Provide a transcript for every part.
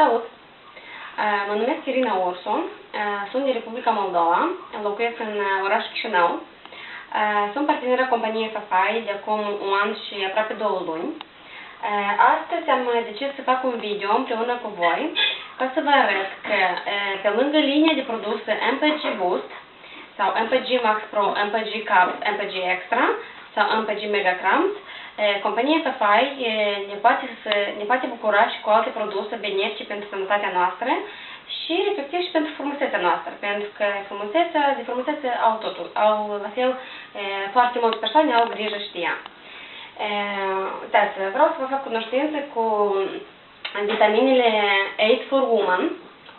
Salut! Mă numesc Irina Ursu, sunt din Republica Moldova, locuiesc în orașul Chișinău. Sunt parteneră companiei FFI de acum un an și aproape 2 luni. Astăzi am decis să fac un video împreună cu voi ca să vă arăt că pe lângă linia de produse MPG Boost sau MPG Max Pro, MPG Caps, MPG Extra sau MPG Mega Cramps, compania FFI ne poate bucura și cu alte produse benefice pentru sănătatea noastră și respectiv și pentru frumusețea noastră, pentru că de frumusețe au totul, la fel foarte multe persoane au grijă și de ea. Uitați, vreau să vă fac cunoștință cu vitaminele 8 for Woman,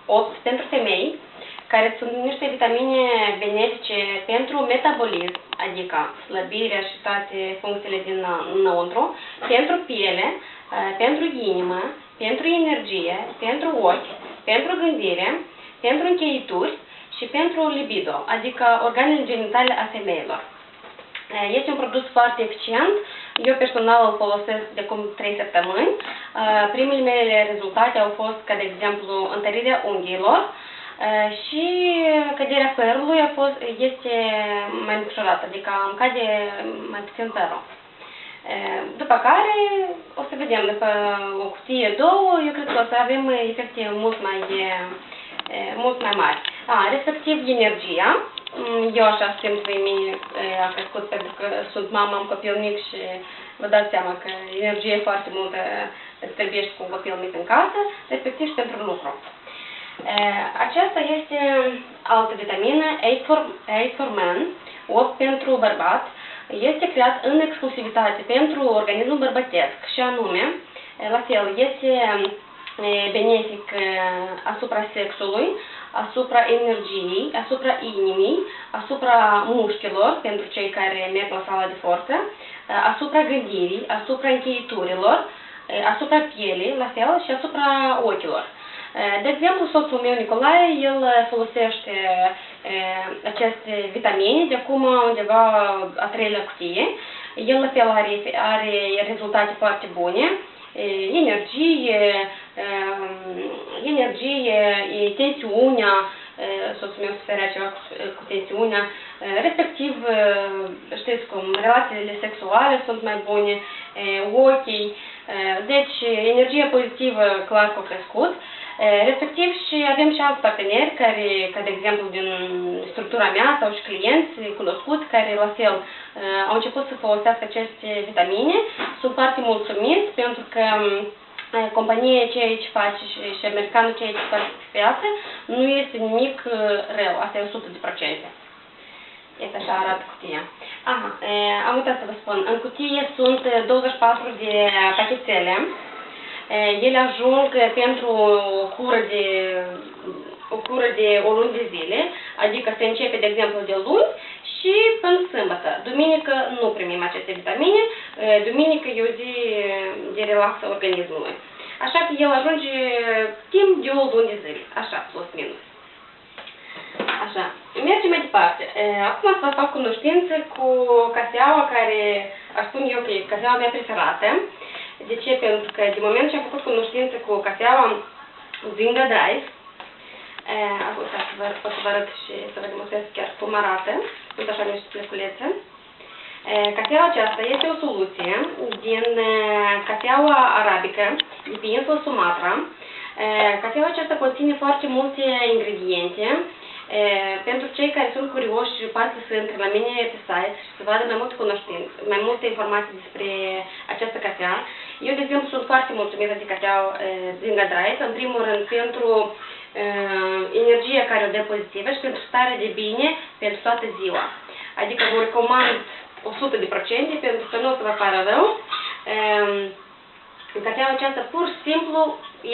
8 pentru femei, care sunt niște vitamine benefice pentru metabolism, adică slăbirea și toate funcțiile din înăuntru, pentru piele, pentru inimă, pentru energie, pentru ochi, pentru gândire, pentru încheieturi și pentru libido, adică organele genitale a femeilor. Este un produs foarte eficient. Eu personal îl folosesc de acum 3 săptămâni. Primele mele rezultate au fost, ca de exemplu, întărirea unghiilor și căderea părului este mai micșorată, adică îmi cade mai puțin părul. După care, o să vedem, după o cutie, 2, eu cred că o să avem efecte mult mai mari. Respectiv energia. Eu așa simt pe mine a crescut pentru că sunt mama, am copil mic și vă dați seama că energie foarte multă îți trebuie și cu un copil mic în casă, respectiv și pentru lucru. Aceasta este altă vitamină, 8 for Men, 8 pentru bărbat. Este creat în exclusivitate pentru organismul bărbătesc și anume, la fel, este benefic asupra sexului, asupra energiei, asupra inimii, asupra mușchilor, pentru cei care merg la sala de forță, asupra gândirii, asupra încheieturilor, asupra pielii, la fel, și asupra ochilor. De exemplu, soțul meu, Nicolae, el folosește aceste vitamine de acum undeva a 3-lea cutie. El, la fel, are rezultate foarte bune. Energie, tensiunea, soțul meu suferea ceva cu tensiunea, respectiv, știți cum, relațiile sexuale sunt mai bune, ochii, deci energia pozitivă clar că a crescut, respectiv și avem și alți parteneri care, ca de exemplu din structura mea sau și clienți cunoscuți care la fel au început să folosească aceste vitamine, sunt foarte mulțumiți pentru că compania ceea ce face și americanul ceea ce face pe piață nu este nimic rău, asta e 100%. Este așa arată cutia. Am uitat să vă spun, în cutie sunt 24 de pachetele. Ele ajung pentru o cură de o lună de zile, adică se începe, de exemplu, de luni și până sâmbătă. Duminică nu primim aceste vitamine, duminică e o zi de relax a organismului. Așa că el ajunge timp de o lună de zile, așa, plus minus. Așa, mergem mai departe. Acum să vă fac cunoștință cu cafeaua care, aș spune eu că e cafeaua mea preferată. De ce? Pentru că de moment ce am făcut cunoștință cu cafeaua Zinga Drive, pot să vă arăt și să vă demonstrez chiar cum arată, sunt așa niște pleculețe. Cafeaua aceasta este o soluție din cafeaua arabică, de pe insula Sumatra. Cafeaua aceasta conține foarte multe ingrediente. Pentru cei care sunt curioși, poate să intre la mine pe site și să vadă mai multe cunoștințe, mai multe informații despre această cafea. Eu, de exemplu, sunt foarte mulțumită de cafeaua Zinga Drive, în primul rând pentru energia care o dă pozitivă și pentru starea de bine pentru toată ziua. Adică vă recomand 100% pentru că nu o să vă pară rău. Cafeaua aceasta pur și simplu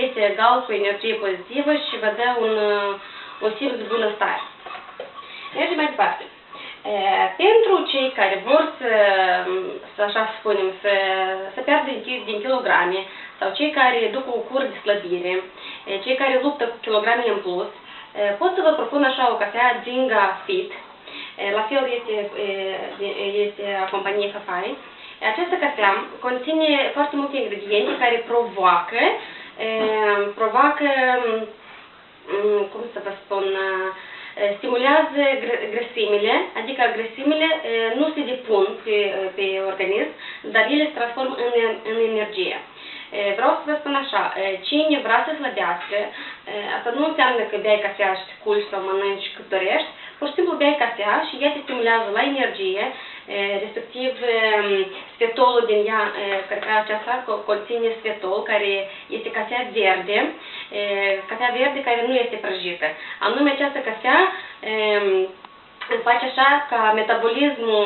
este egal cu energie pozitivă și vă dă un simț de bunăstare. Mergem mai departe. Pentru cei care vor să așa spunem, să piardă din kilograme sau cei care duc o cură de slăbire, cei care luptă cu kilogramele în plus, pot să vă propun așa o cafea Zinga Fit. La fel este a companiei FFI. Această cafea conține foarte multe ingrediente care provoacă provoacă, cum să vă spun, stimulează grăsimile, adică grăsimile nu se depun pe organism, dar ele se transformă în energie. Vreau să vă spun așa, cine vrea să slăbească, asta nu înseamnă că bei cafea și te culci sau mănânci cât dorești, pur și simplu bei cafea și ea te stimulează la energie, respectiv sfetolul din ea, cafea aceasta conține sfetol, care este cafea verde care nu este prăjită. Anume această cafea face așa ca metabolismul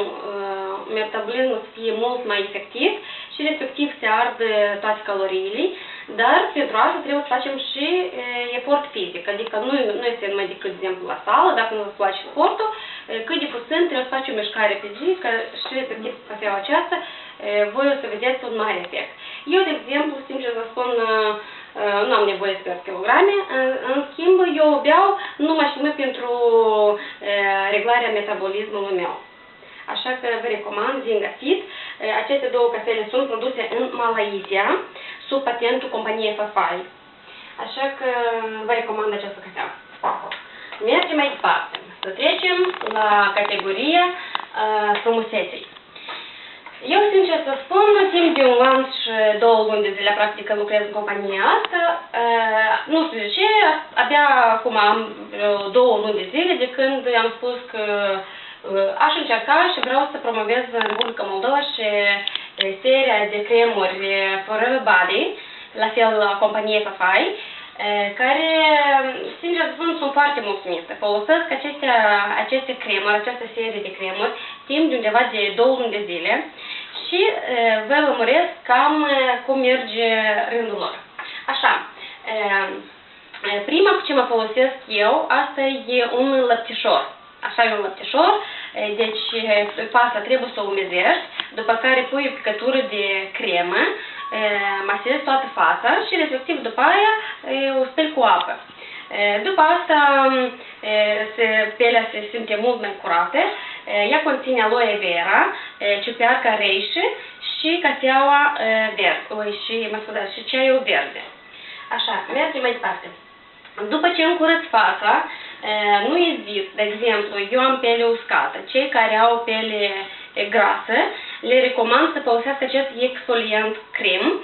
să fie mult mai efectiv și respectiv se ard toate caloriile, dar pentru asta trebuie să facem și efort fizic, adică nu este numai decât, de exemplu, la sală, dacă nu vă place sportul, cât de puțin trebuie să faci o mișcare pe zi, și respectiv cafeaua aceasta, voi o să vedeți un mare efect. Eu, de exemplu, sincer să spun, nu am nevoie să pierd kilograme, în schimb, eu o beau numai și numai pentru reglarea metabolismului meu. Așa că vă recomand Zinga Fit. Aceste două cafele sunt produse în Malaysia, sub patentul companiei Fafai. Așa că vă recomand această cafea. Mergem mai departe. Să trecem la categoria frumuseței. Eu, sincer să spun, timp de un an și 2 luni de zile, practic, lucrez în compania asta. Nu știu de ce, abia acum am 2 luni de zile de când am spus că aș încerca și vreau să promovez în Republica Moldova și seria de cremuri Forever Body, la fel la companie Fafai, care, sincer să spun, sunt foarte mulțumită. Folosesc aceste cremuri, această serie de cremuri, timp de undeva de 2 luni de zile și vă lămuresc cam cum merge rândul lor. Așa, prima cu ce mă folosesc eu, asta e un lăptișor. Așa e un lăptișor, deci pasta trebuie să o umezești, după care pui o picătură de cremă, masezi toată fața și respectiv după aia o speli cu apă. După asta pielea se simte mult mai curată, ea conține aloe vera, ciuperca reișă și cafeaua verde, și ceaiul verde. Așa, mergem mai departe. După ce îmi curăț fața, nu ezit, de exemplu, eu am piele uscată. Cei care au piele grasă, le recomand să folosească acest exfoliant crem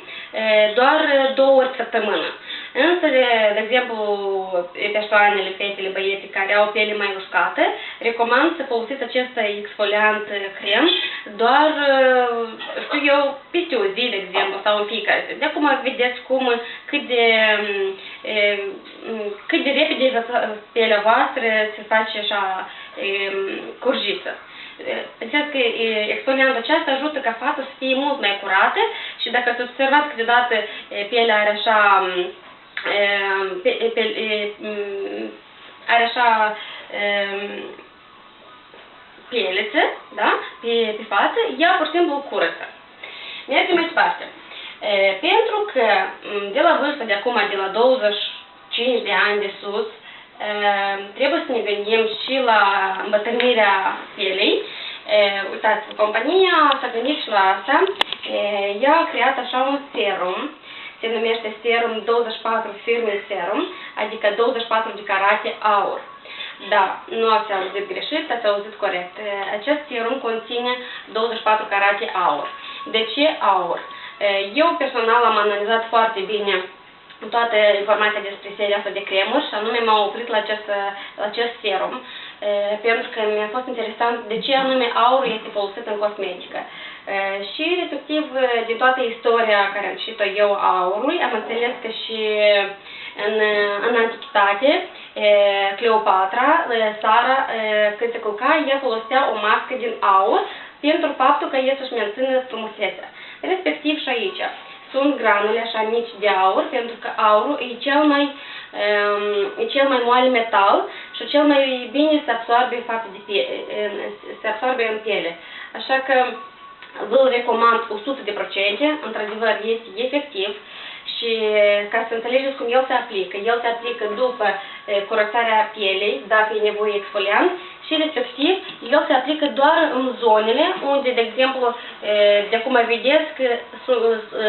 doar 2 ori pe săptămână. Însă, de exemplu, persoanele, fetele, băieții care au piele mai uscată, recomand să folosiți acest exfoliant crem doar, știu eu, peste o zi, de exemplu, sau în fiecare zi. De acum vedeți cât de repede pielea voastră se face așa curjiță. Pensați că exfoliantul acesta ajută ca fața să fie mult mai curată și dacă ați observat câteodată pielea are așa pielețe, da? pe față, ea pur și simplu curăță. Mergem mai departe. Pentru că de la vârsta de acum, de la 25 de ani de sus, trebuie să ne gândim și la îmbătrânirea pielei. Uitați, compania s-a gândit și la asta. Ea a creat așa un serum, se numește serum 24 firme serum, adică 24 de carate aur. Da, nu ați auzit greșit, ați auzit corect. Acest serum conține 24 carate aur. De ce aur? Eu personal am analizat foarte bine toată informația despre seria asta de cremuri și anume m-am oprit la acest serum pentru că mi-a fost interesant de ce anume aurul este folosit în cosmetică. Și respectiv din toată istoria care am citit-o eu a aurului am înțeles că și în antichitate Cleopatra, Sara, când se culca, ea folosea o mască din aur pentru faptul că ea să-și mențină frumusețea. Respectiv și aici sunt granule așa mici de aur, pentru că aurul e cel mai moale metal și cel mai bine se absorbe în piele. Așa că vă recomand 100%, într-adevăr este efectiv și ca să înțelegeți cum el se aplică după curățarea pielei, dacă e nevoie exfoliant, și respectiv el se aplică doar în zonele unde, de exemplu, de acum vedeți că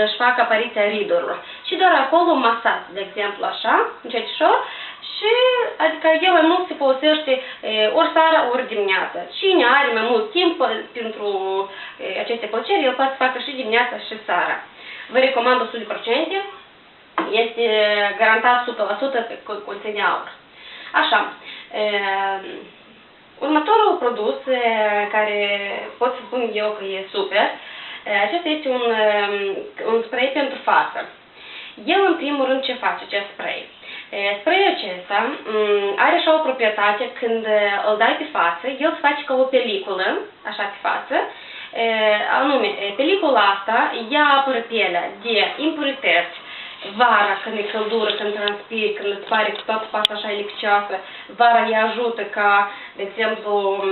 își fac apariția ridurilor. Și doar acolo masați, de exemplu, așa, încetișor, și adică el mai mult se folosește ori seara, ori dimineața. Cine are mai mult timp pentru aceste plăceri, el poate să facă și dimineața și seara. Vă recomand 100%, este garantat 100% pe conține aur. Așa, următorul produs care pot să spun eu că e super, acesta este un spray pentru față. El, în primul rând, ce face acest spray? Sprayul acesta are așa o proprietate, când îl dai pe față, el se face ca o peliculă, așa pe față, anume, pelicula asta, ea apără pielea de impurități, vara, când e căldură, când transpiri, când îți pare că toată fața așa e lipicioasă, vara îi ajută ca, de exemplu,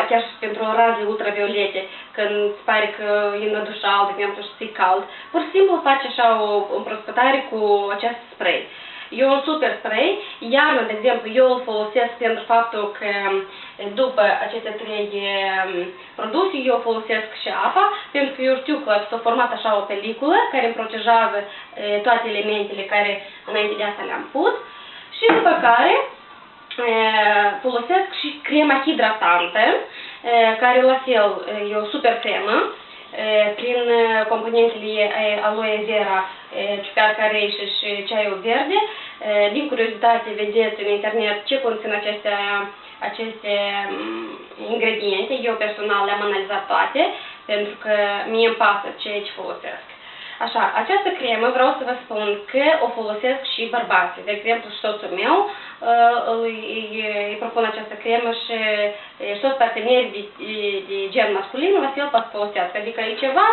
chiar și pentru razele ultraviolete, când îți pare că e nădușal, de exemplu, și ți-e cald, pur și simplu face așa o împrospătare cu acest spray. E un super spray, iarna, de exemplu, eu îl folosesc pentru faptul că după aceste 3 produse eu folosesc și apa, pentru că eu știu că s-a format așa o peliculă care îmi protejează toate elementele care înainte de asta le-am pus și după care folosesc și crema hidratantă, care la fel e o super cremă, prin componentele aloe vera, ciuperca carei și ceaiul verde. Din curiozitate vedeți în internet ce conțin aceste ingrediente. Eu personal le-am analizat toate, pentru că mie îmi pasă ce folosesc. Așa, această cremă vreau să vă spun că o folosesc și bărbații. De exemplu, și soțul meu îi propun această cremă și toți partenerii de gen masculin la fel pot să folosească. Adică e ceva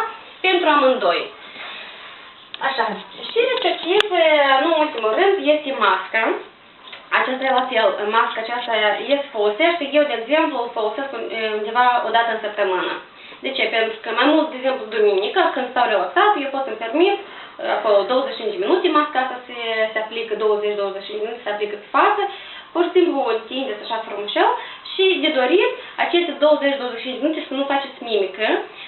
pentru amândoi. Așa, și respectiv, nu în ultimul rând, este masca. Aceasta e la fel, masca aceasta se folosește. Eu, de exemplu, o folosesc undeva o dată în săptămână. De ce? Pentru că mai mult, de exemplu, duminică, când stau relaxat, eu pot să-mi permit acolo 25 minute masca asta se aplică, 20-25 minute se aplică pe față, pur și simplu o întindeți așa frumușel și de dorit aceste 20-25 minute să nu faceți mimică,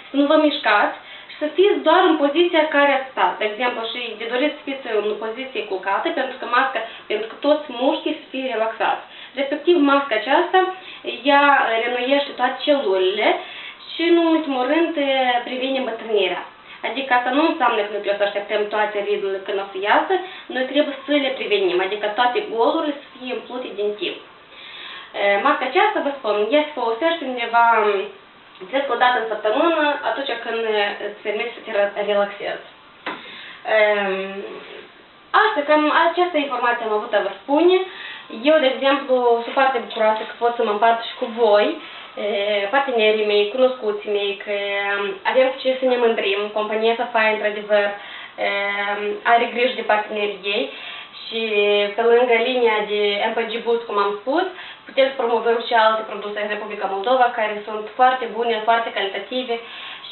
să nu vă mișcați și să fiți doar în poziția care ați stat. De exemplu, și de dorit să fiți în poziție culcată, pentru că masca, pentru că toți mușchii să fie relaxați. Respectiv, masca aceasta, ea reînnoiește toate celulele și, în ultimul rând, previne îmbătrânirea. Adică asta nu înseamnă că noi trebuie să așteptăm toate ridurile când o să iasă, noi trebuie să le prevenim, adică toate golurile să fie umplute din timp. Masca aceasta, vă spun, ea se folosește undeva, cred că o dată în săptămână, atunci când îți permite să te relaxezi. Asta, cam această informație am avut a vă spune. Eu, de exemplu, sunt foarte bucuroasă că pot să mă împart și cu voi, partenerii mei, cunoscuții mei, că avem cu ce să ne mândrim. Compania Safai, într-adevăr, are grijă de partenerii ei și pe lângă linia de MPG Boost, cum am spus, putem să promovăm și alte produse în Republica Moldova care sunt foarte bune, foarte calitative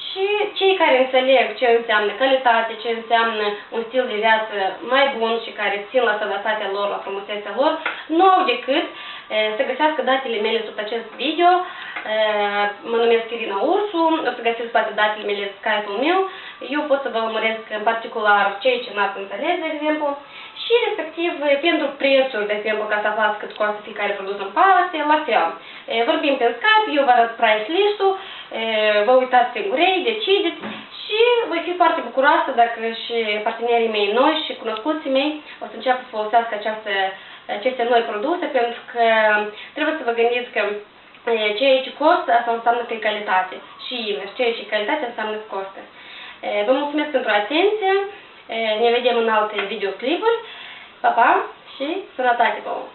și cei care înțeleg ce înseamnă calitate, ce înseamnă un stil de viață mai bun și care țin la sănătatea lor, la frumusețea lor, nu au decât să găsească datele mele sub acest video. Mă numesc Irina Ursu, o să găsiți toate datele mele în Skype-ul meu. Eu pot să vă urmăresc în particular cei ce n-ați înțeles, de exemplu, și respectiv pentru prețuri, de exemplu, ca să aflați cât costă fiecare produs în parte, la fel. Vorbim pe Skype, eu vă arăt price list-ul, vă uitați singurei, decideți și voi fi foarte bucuroasă dacă și partenerii mei noi și cunoscuții mei o să înceapă să folosească aceste noi produse, pentru că trebuie să vă gândiți că ceea ce costă, asta înseamnă că e calitate. Și invers, ceea ce e calitate înseamnă că costă. Vă mulțumesc pentru atenție, ne vedem în alte videoclipuri. Pa, pa și sănătate vouă!